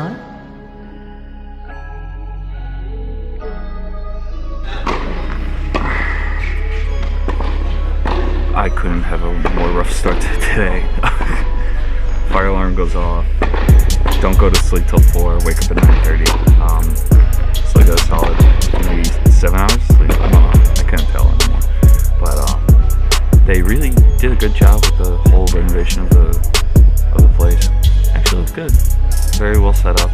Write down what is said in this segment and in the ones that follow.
Huh? I couldn't have a more rough start to today. Fire alarm goes off. Don't go to sleep till 4. Wake up at 9:30. So I got a solid maybe 7 hours sleep. I don't know. I couldn't tell anymore. But they really did a good job with the whole renovation of the place. Actually, looks good. Very well set up.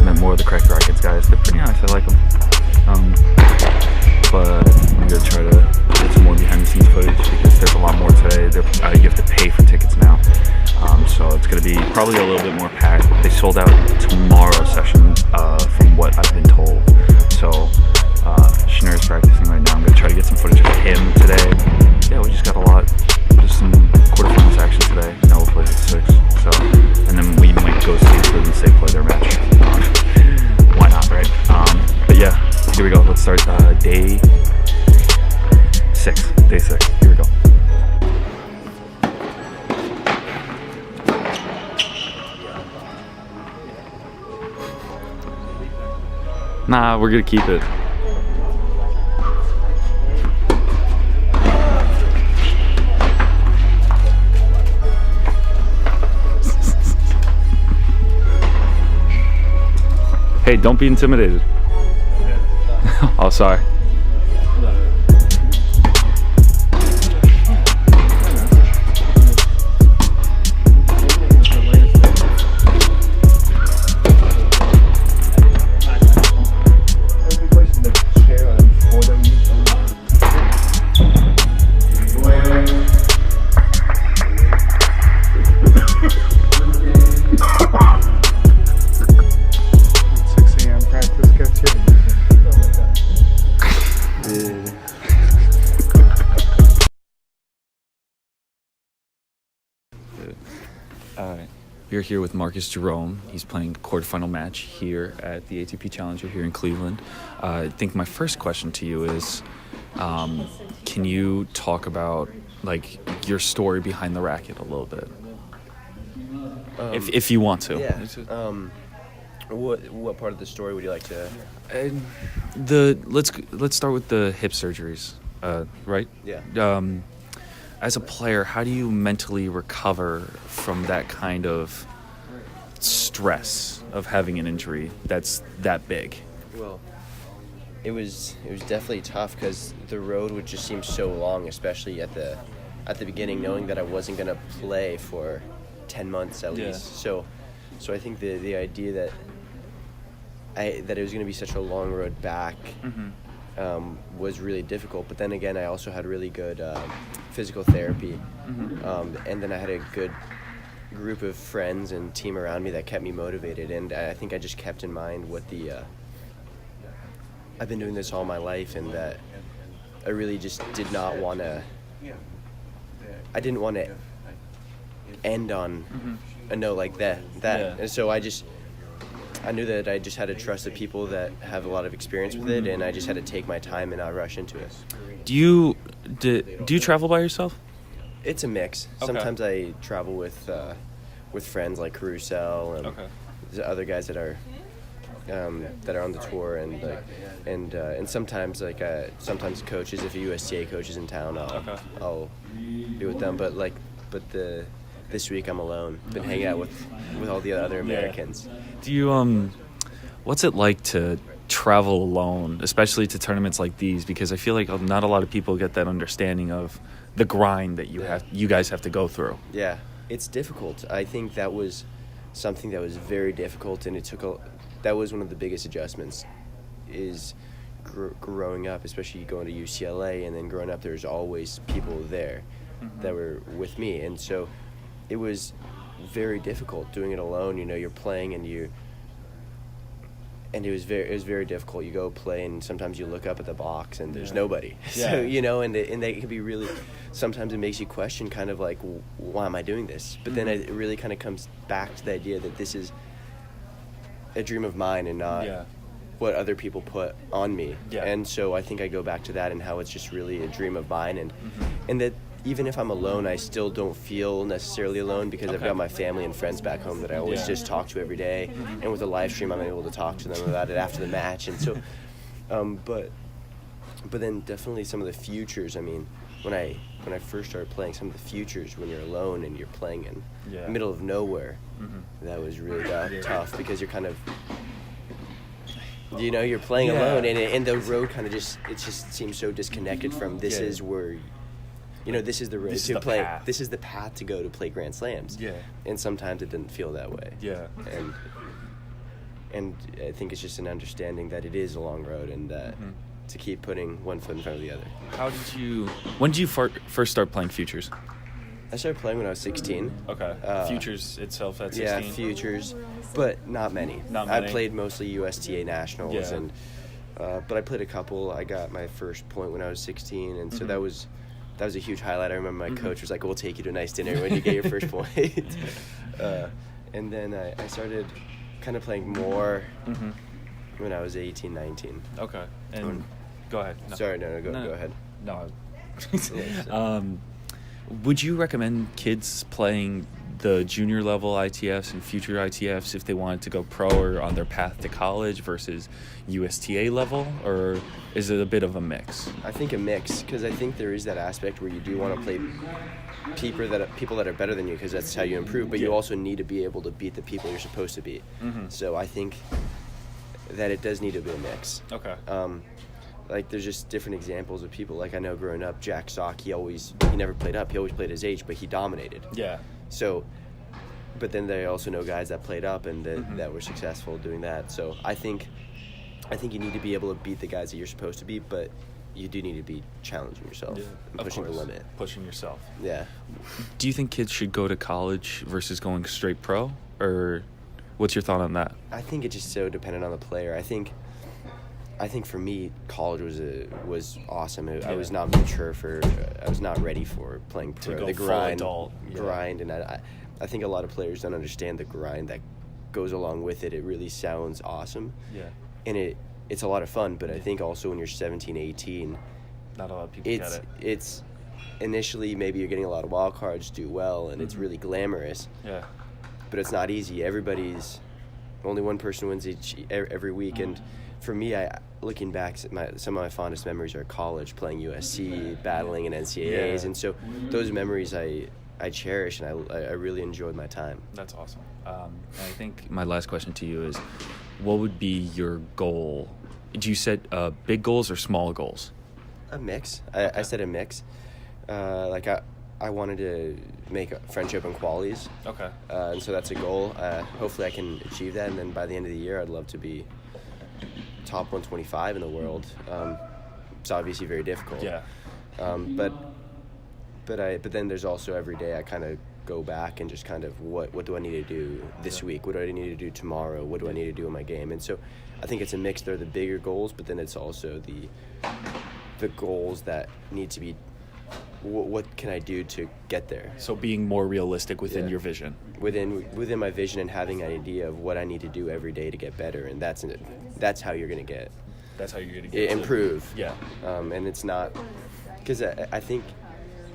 Met more of the correct Rackets guys. They're pretty nice. I like them. But I'm gonna try to get some more behind the scenes footage because there's a lot more today. You have to pay for tickets now, so it's gonna be probably a little bit more packed. They sold out tomorrow's session, from what I've been told. So Schneer's practicing right now. I'm gonna try to get some footage of him today. Yeah, we just got a lot, just some quarterfinals action today. Now we'll play at 6. So, and then we might go see who they play their match. Why not, right? But yeah. Here we go. Let's start day 6. Day 6. Here we go. Nah, we're gonna keep it. Hey, don't be intimidated. Oh, sorry. We're here with Marcus Giron. He's playing a quarterfinal match here at the ATP Challenger here in Cleveland. I think my first question to you is, can you talk about like your story behind the racket a little bit, if you want to? Yeah. What part of the story would you like to? Let's start with the hip surgeries, right? Yeah. As a player, how do you mentally recover from that kind of stress of having an injury that's that big? Well, it was definitely tough because the road would just seem so long, especially at the beginning, knowing that I wasn't gonna play for 10 months at least. So I think the idea that it was gonna be such a long road back. Was really difficult, but then again I also had really good physical therapy, and then I had a good group of friends and team around me that kept me motivated, and I think I just kept in mind what I've been doing this all my life, and that I really just did not want to end on a note like that. And so I knew that I just had to trust the people that have a lot of experience with it, and I just had to take my time and not rush into it. Do you travel by yourself? It's a mix. Okay. Sometimes I travel with friends like Carousel and the other guys that are on the tour, and sometimes sometimes coaches. If a USTA coach is in town, I'll be with them. But this week I'm alone. Been hanging out with all the other Americans. Do you what's it like to travel alone, especially to tournaments like these? Because I feel like not a lot of people get that understanding of the grind that you guys have to go through. Yeah, it's difficult. I think that was something that was very difficult, and that was one of the biggest adjustments. Is growing up, especially going to UCLA, and then growing up, there's always people there that were with me, and so it was very difficult doing it alone. You're playing and it was very difficult. You go play and sometimes you look up at the box and there's nobody. Yeah. So and they can be really, sometimes it makes you question kind of like, why am I doing this? But then it really kind of comes back to the idea that this is a dream of mine and not what other people put on me. Yeah. And so I think I go back to that and how it's just really a dream of mine, and that even if I'm alone, I still don't feel necessarily alone because I've got my family and friends back home that I always just talk to every day. And with a live stream, I'm able to talk to them about it after the match. And so, but then definitely some of the futures. I mean, when I first started playing, some of the futures when you're alone and you're playing in the middle of nowhere, that was really tough because you're kind of, you're playing alone, and the road kind of just seems so disconnected from this is where. This is the road to play. Path. This is the path to go to play Grand Slams. Yeah. And sometimes it didn't feel that way. Yeah. And I think it's just an understanding that it is a long road and that to keep putting one foot in front of the other. When did you first start playing Futures? I started playing when I was 16. Okay. Futures itself at 16? Yeah, Futures, but not many. I played mostly USTA Nationals, and but I played a couple. I got my first point when I was 16, and so that was a huge highlight. I remember my coach was like, we'll take you to a nice dinner when you get your first point. And then I started kind of playing more when I was 18, 19. Okay. And go ahead. No. Sorry, no, go ahead. No. Would you recommend kids playing the junior level ITFs and future ITFs if they wanted to go pro or on their path to college versus USTA level, or is it a bit of a mix? I think a mix, because I think there is that aspect where you do want to play people that are better than you, because that's how you improve, but you also need to be able to beat the people you're supposed to beat. So I think that it does need to be a mix. Okay. Like, there's just different examples of people. Like, I know growing up, Jack Sock, he never played up. He always played his age, but he dominated. Yeah. So, but then they also know guys that played up and that were successful doing that. So I think you need to be able to beat the guys that you're supposed to beat, but you do need to be challenging yourself and pushing the limit. Pushing yourself. Yeah. Do you think kids should go to college versus going straight pro, or what's your thought on that? I think it's just so dependent on the player. I think for me, college was awesome. I was not mature I was not ready for playing pro. To go the grind, full adult. Grind, and I think a lot of players don't understand the grind that goes along with it. It really sounds awesome. Yeah. And it's a lot of fun, but I think also when you're 17, 18, not a lot of people get it. It's initially maybe you're getting a lot of wild cards, do well, and it's really glamorous. Yeah. But it's not easy. Only one person wins every week, and for me, looking back, some of my fondest memories are college, playing USC, battling in NCAAs, and so those memories I cherish, and I really enjoyed my time. That's awesome. And I think my last question to you is, what would be your goal? Do you set big goals or small goals? A mix. I said a mix. I wanted to make French Open qualies. Okay. And so that's a goal. Hopefully I can achieve that, and then by the end of the year, I'd love to be top 125 in the world. It's obviously very difficult. Yeah. But then there's also every day I kind of go back and just kind of what do I need to do this week? What do I need to do tomorrow? What do I need to do in my game? And so I think it's a mix. They're the bigger goals, but then it's also the goals that need to be what can I do to get there? So being more realistic within your vision. Within my vision, and having an idea of what I need to do every day to get better, and that's how you're going to get. That's how you're going to get improve. Yeah. And it's not, because I think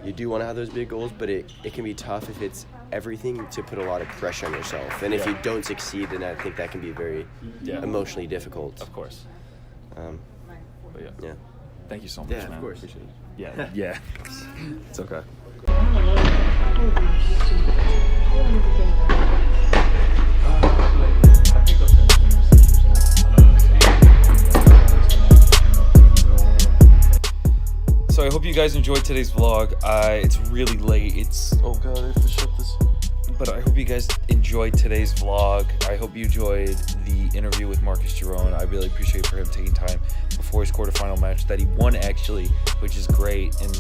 you do want to have those big goals, but it can be tough if it's everything to put a lot of pressure on yourself. And if you don't succeed, then I think that can be very emotionally difficult. Of course. But yeah. Thank you so much, man. Yeah, of course. Yeah. It's okay. So I hope you guys enjoyed today's vlog. It's really late. Oh god, I have to shut this. But I hope you guys enjoyed today's vlog. I hope you enjoyed the interview with Marcus Giron. I really appreciate for him taking time before his quarterfinal match that he won, actually, which is great. And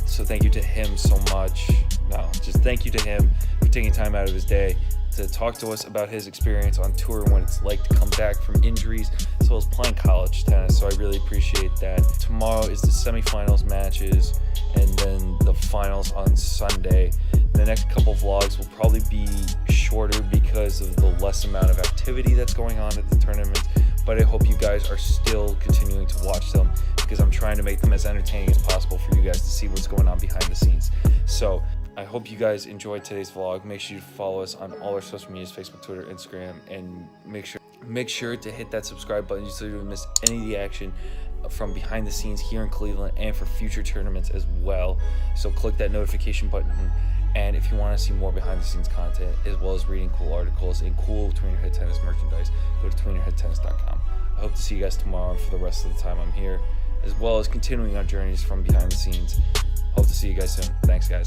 so thank you to him so much. No, just thank you to him for taking time out of his day to talk to us about his experience on tour and what it's like to come back from injuries, as well as playing college tennis. So I really appreciate that. Tomorrow is the semifinals matches, and then the finals on Sunday. The next couple vlogs will probably be shorter because of the less amount of activity that's going on at the tournament, but I hope you guys are still continuing to watch them, because I'm trying to make them as entertaining as possible for you guys to see what's going on behind the scenes. So I hope you guys enjoyed today's vlog. Make sure you follow us on all our social medias, Facebook, Twitter, Instagram, and make sure to hit that subscribe button so you don't miss any of the action from behind the scenes here in Cleveland and for future tournaments as well. So click that notification button, and if you want to see more behind the scenes content as well as reading cool articles and cool Tweener Head Tennis merchandise, go to tweenerheadtennis.com. I hope to see you guys tomorrow and for the rest of the time I'm here, as well as continuing our journeys from behind the scenes. Hope to see you guys soon. Thanks, guys.